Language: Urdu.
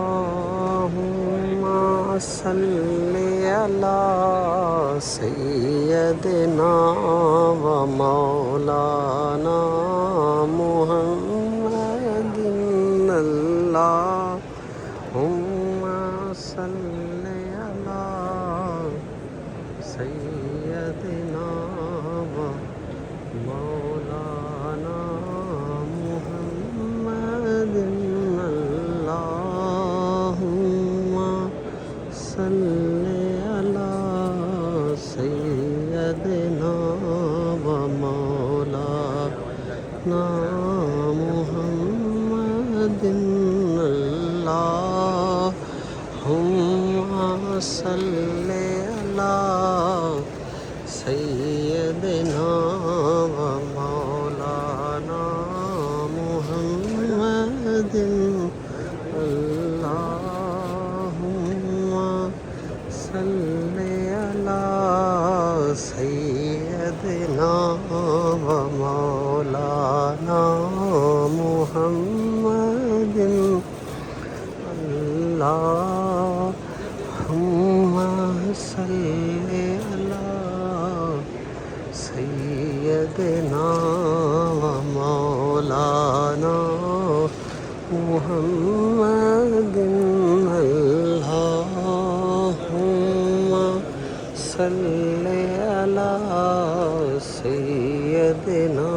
اللهم صل على سيدنا ومولانا محمد اللهم صل على سيدنا ومولانا محمد اللهم صل على سيدنا ومولانا محمد اللهم صل على سيدنا ومولانا محمد اللهم صل على سيدنا ومولانا محمد اللهم صل على سيدنا ومولانا محمد اللهم صل على سيدنا